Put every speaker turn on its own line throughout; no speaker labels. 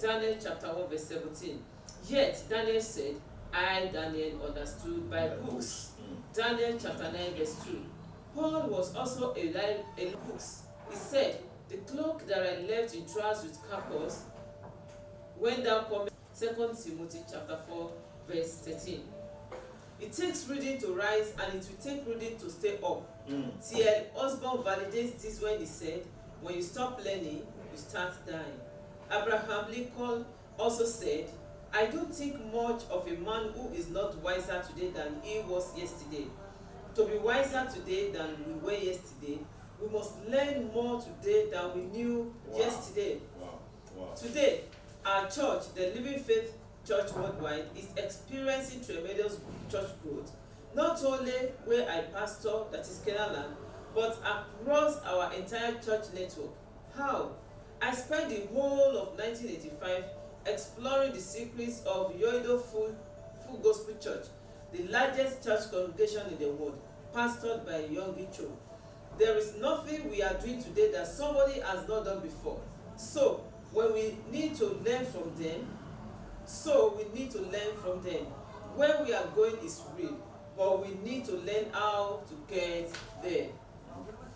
Daniel chapter 1 verse 17. Yet Daniel said, I, Daniel, understood by books. Daniel chapter 9 verse 2. Paul was also a books. He said, the cloak that I left in Troas with Carpus, when thou comest. 2 Timothy chapter 4 verse 13. It takes reading to rise, and it will take reading to stay up. T.L. Osborne validates this when he said, when you stop learning, you start dying. Abraham Lincoln also said, I don't think much of a man who is not wiser today than he was yesterday. To be wiser today than we were yesterday, we must learn more today than we knew yesterday. Today, our church, the Living Faith Church Worldwide, is experiencing tremendous church growth, not only where I pastor, that is Kenaland, but across our entire church network. How? I spent the whole of 1985 exploring the secrets of Yoido Full Gospel Church, the largest church congregation in the world, pastored by Yonggi Cho. There is nothing we are doing today that somebody has not done before. So we need to learn from them. Where we are going is real, but we need to learn how to get there.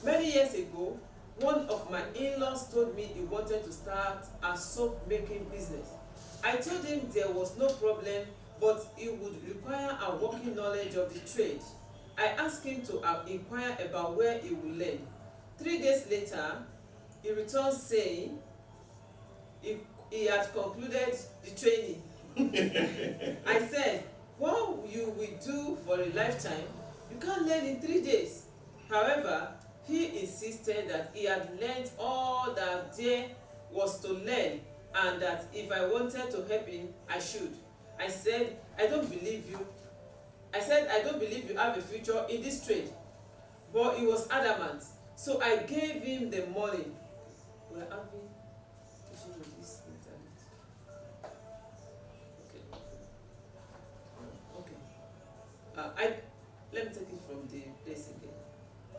Many years ago, one of my in-laws told me he wanted to start a soap making business. I told him there was no problem, but it would require a working knowledge of the trade. I asked him to inquire about where he would learn. 3 days later, he returned saying he had concluded the training. I said, what you will do for a lifetime, you can't learn in 3 days. However, he insisted that he had learned all that there was to learn, and that if I wanted to help him, I should. I said, I don't believe you have a future in this trade. But he was adamant, so I gave him the money. We're having teaching with this internet. Okay. Let me take it from the place again.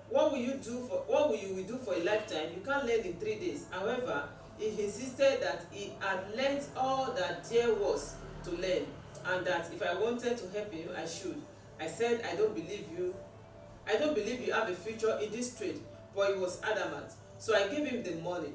What will you do for a lifetime? You can't learn in 3 days. However, he insisted that he had learned all that there was to learn, and that if I wanted to help him, I should. I said, I don't believe you have a future in this trade. But he was adamant, so I gave him the money.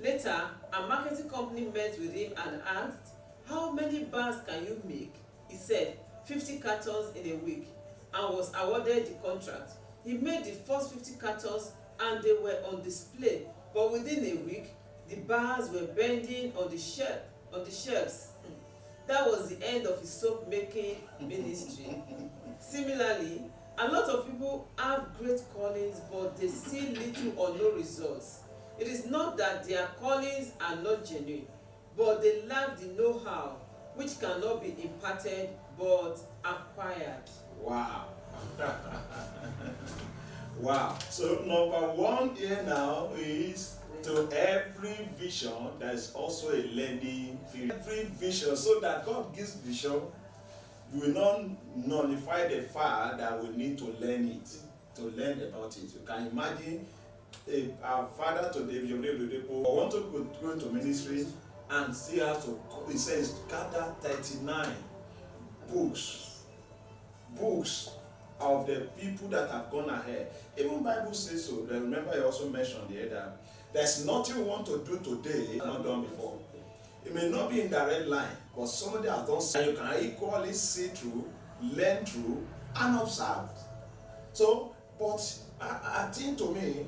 Later, a marketing company met with him and asked, how many bars can you make? He said, 50 cartons in a week, and was awarded the contract. He made the first 50 cartons and they were on display, but within a week, the bars were bending on the shelves. That was the end of his soap making ministry. Similarly, a lot of people have great callings, but they see little or no results. It is not that their callings are not genuine, but they lack the know-how, which cannot be imparted but acquired.
Wow. Wow. So number one here now is, to every vision there is also a learning period. Every vision, so that God gives vision, we will not nullify the fact that we need to learn it, to learn about it. You can imagine our father today, want to go into ministry and see how to, he says, gather 39 books of the people that have gone ahead. Even Bible says so. Remember, I also mentioned here that there's nothing we want to do today not done before. It may not be in direct line, but somebody has done something you can equally see through, learn through, and observe. So, but I think to me,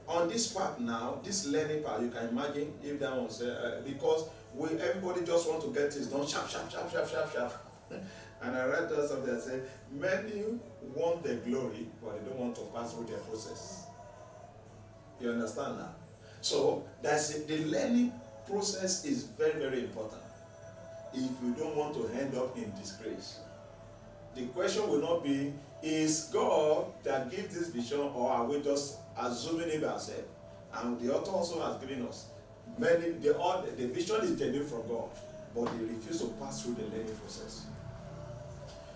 on this part now, this learning part, you can imagine if that was because everybody just want to get this done sharp. And I read something that said, many want the glory, but they don't want to pass through their process. You understand that? So the learning process is very, very important if you don't want to end up in disgrace. The question will not be, is God that gives this vision, or are we just assuming it ourselves? And the author also has given us the vision is genuine from God, but they refuse to pass through the learning process.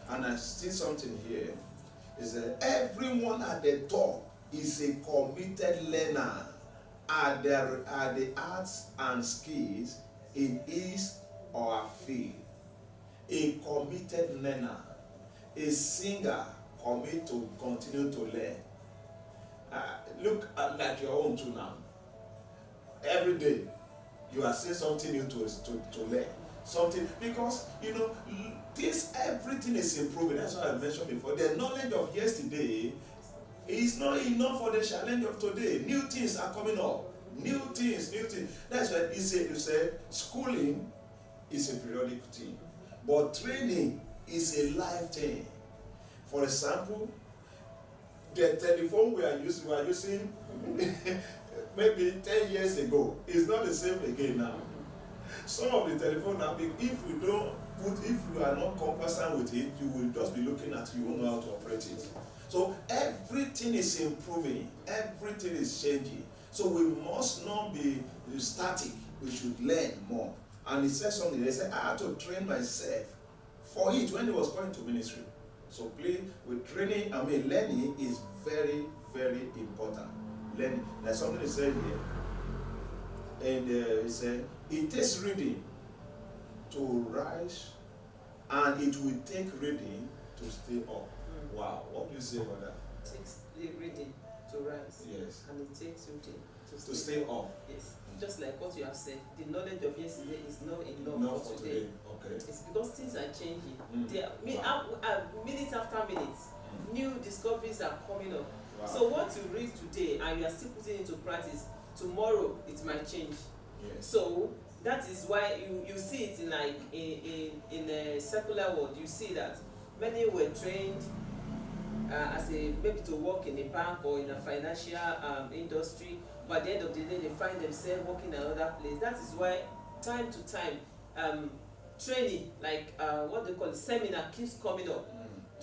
And I see something here, is that everyone at the top is a committed learner. Are the arts and skills in his or her field. A committed learner, a singer commit to continue to learn. Look at like your own too now. Every day you are saying something new to learn. Something, because this everything is improving. That's what I mentioned before. The knowledge of yesterday is not enough for the challenge of today. New things are coming up. New things. That's why you say schooling is a periodic thing, but training is a life thing. For example, the telephone we are using maybe 10 years ago is not the same again now. Some of the telephone now, if you are not conversant with it, you will just be looking at it, you won't know how to operate it. So everything is improving, everything is changing. So we must not be static, we should learn more. And he said something, he said, I had to train myself for it when he was going to ministry. So please, with training, learning is very, very important. Learning, like something he said here, and he said, it takes reading to rise, and it will take reading to stay up. Wow, what do you say about that?
It takes the reading to rise.
Yes.
And it takes reading
to stay up.
Yes. Just like what you have said, the knowledge of yesterday is not enough for today.
Okay.
It's because things are changing. Minutes after minutes, new discoveries are coming up. Wow. So what you read today and you are still putting into practice, tomorrow it might change.
Yes.
So that is why you see it in a secular world. You see that many were trained maybe to work in a bank or in a financial industry, but at the end of the day they find themselves working in another place. That is why time to time training, like what they call it, seminar, keeps coming up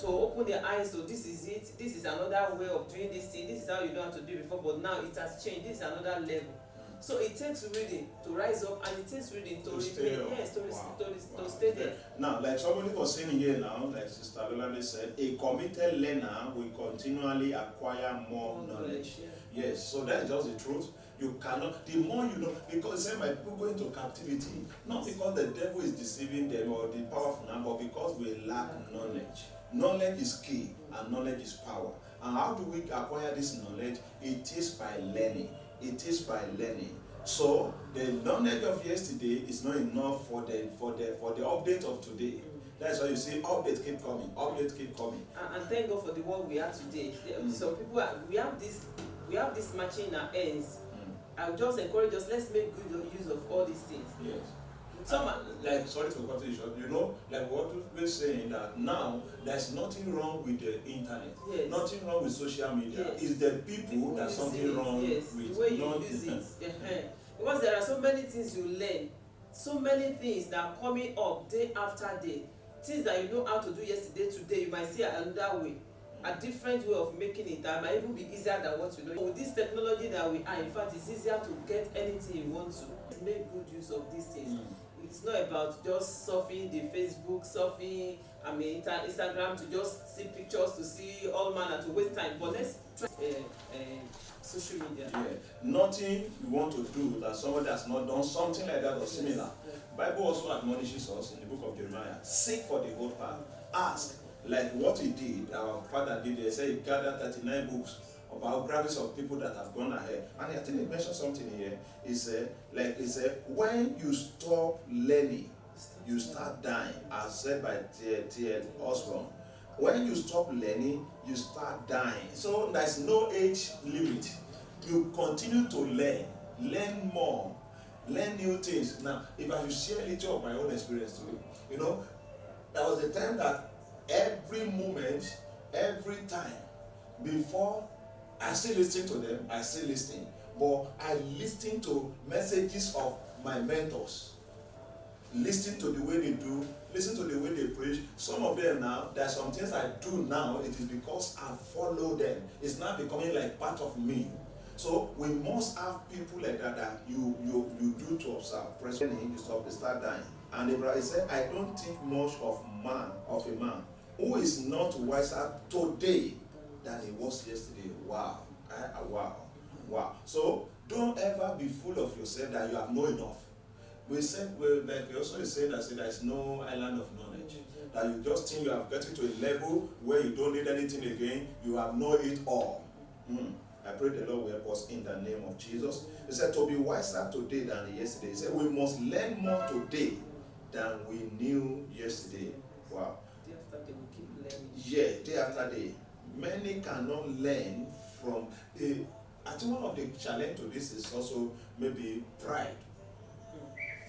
to open their eyes to this is it, this is another way of doing this thing, this is how you know how to do it before, but now it has changed, this is another level. So it takes reading to rise up, and it takes reading to remain, yes, to stay there.
Now, like somebody was saying here now, like Sister Lolande said, a committed learner will continually acquire more knowledge. Yeah. Yes, so that's just the truth. You cannot, the more you know, because say my people go into captivity, not because the devil is deceiving them or the powerful now, but because we lack knowledge. Knowledge is key, and knowledge is power. And how do we acquire this knowledge? It is by learning. It is by learning. So the knowledge of yesterday is not enough for the update of today. That's why you see updates keep coming, updates keep coming.
And thank God for the world we are today. So people we have this matching in our ends. I would just encourage us, let's make good use of all these things.
Yes. Like, sorry to cut you short, like what we're saying, that now there's nothing wrong with the internet, yes. Nothing wrong with social media. Yes. It's the people that's something wrong
yes.
with.
The way you use it. Because there are so many things you learn, so many things that are coming up day after day. Things that you know how to do yesterday, today you might see another way, a different way of making it that might even be easier than what you know. With this technology that we are, in fact, it's easier to get anything you want to. Make good use of these things. It's not about just surfing the Facebook, surfing Instagram to just see pictures, to see all manner, to waste time. But let's try social media.
Yeah. Nothing you want to do that somebody has not done something like that or similar. Yes. Bible also admonishes us in the book of Jeremiah, seek for the whole path. Ask, like what he did, our father did. They say he gathered 39 books of biographies of people that have gone ahead. And I think he mentioned something here. He said, when you stop learning, you start dying, as said by T.L. Osborne. When you stop learning, you start dying. So there's no age limit. You continue to learn more, learn new things. Now, if I should share a little of my own experience too, there was a time that every moment, every time, before I still listen to them, but I listen to messages of my mentors. Listen to the way they do, listen to the way they preach. Some of them now, there are some things I do now, it is because I follow them. It's not becoming like part of me. So we must have people like that you do to observe. Presently, you start dying. And Abraham said, I don't think much of a man who is not wiser today than he was yesterday. Wow. Wow. So don't ever be full of yourself that you have known enough. We said, well, like we also said that there is no island of knowledge. That you just think you have gotten to a level where you don't need anything again, you have known it all. I pray the Lord will help us in the name of Jesus. He said to be wiser today than yesterday. He said we must learn more today than we knew yesterday. Wow.
Day after day we keep learning.
Yeah, day after day. Many cannot learn from the. I think one of the challenge to this is also maybe pride.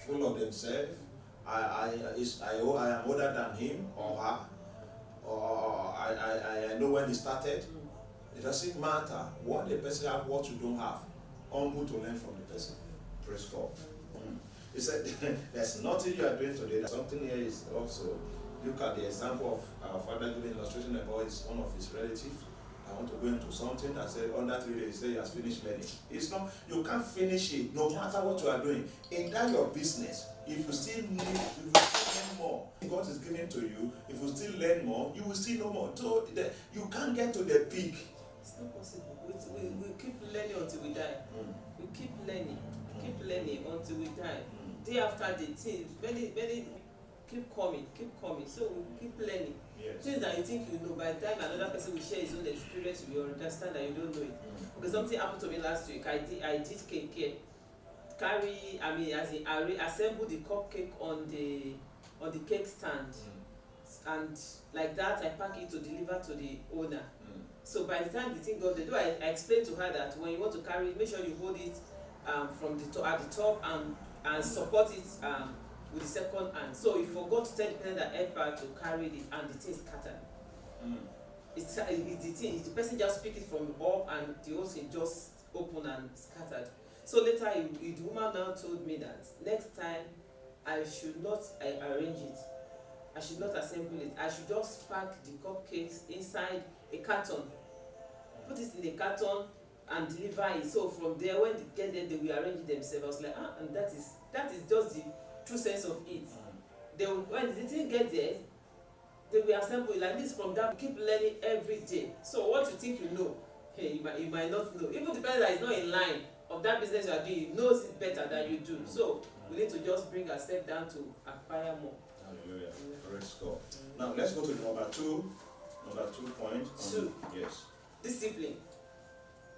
Full of themselves. I am older than him or her, or I know when he started. It doesn't matter what the person have, what you don't have. Humble to learn from the person. Praise God. He said, there's nothing you are doing today. Something here is also, look at the example of our father giving illustration about one of his relatives. I want to go into something that said under 3 days, he said he has finished learning. It's not, you can't finish it no matter what you are doing. In that your business, if you still learn more, God is giving to you, if you still learn more, you will still know more. So you can't get to the peak.
It's not possible. We keep learning until we die. We keep learning until we die. Day after day, things, many keep coming. So we keep learning.
Yes.
Things that you think you know, by the time another person will share his own experience, you will understand that you don't know it. Because something happened to me last week. I did cake. I assembled the cupcake on the cake stand. And like that I pack it to deliver to the owner. So by the time the thing got there, I explained to her that when you want to carry it, make sure you hold it from the top, at the top, and support it with the second hand. So he forgot to tell the person that helped her to carry it, and the thing scattered. The person just picked it from up, and the whole thing just opened and scattered. So later the woman now told me that next time I should not arrange it. I should not assemble it. I should just pack the cupcakes inside a carton. Put it in a carton and deliver it. So from there, when they get there, they will arrange it themselves. I was like, and that is just the true sense of it. When the thing get there, they will assemble it like this. From that, we keep learning every day. So what you think you know, hey, you might not know. Even the person that is not in line of that business you are doing knows it better than you do. So we need to just bring ourselves down to acquire more.
Hallelujah. Praise God. Now let's go to number two point. Yes.
Discipline.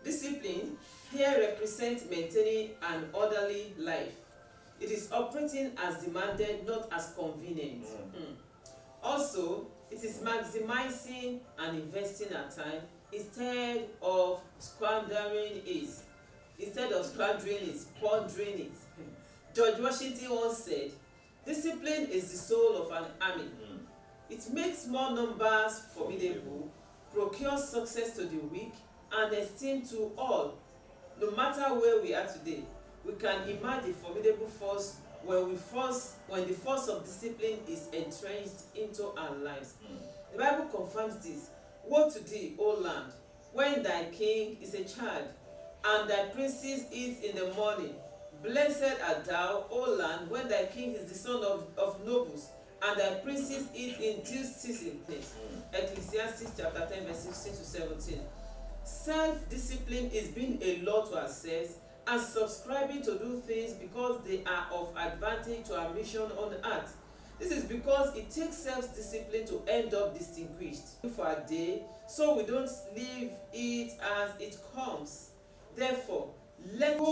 Discipline here represents maintaining an orderly life. It is operating as demanded, not as convenient. Also, it is maximizing and investing our time instead of squandering it. Pondering it. George Washington once said, discipline is the soul of an army. It makes small numbers formidable, procures success to the weak, and esteem to all. No matter where we are today, we can emerge a formidable force when the force of discipline is entrenched into our lives. The Bible confirms this. Woe to thee, O land, when thy king is a child, and thy princes eat in the morning. Blessed art thou, O land, when thy king is the son of nobles, and thy princes eat in due season. Ecclesiastes chapter 10 verse 16 to 17. Self-discipline is being a law to ourselves and subscribing to do things because they are of advantage to our mission on earth. This is because it takes self-discipline to end up distinguished for a day, so we don't leave it as it comes. Therefore, let go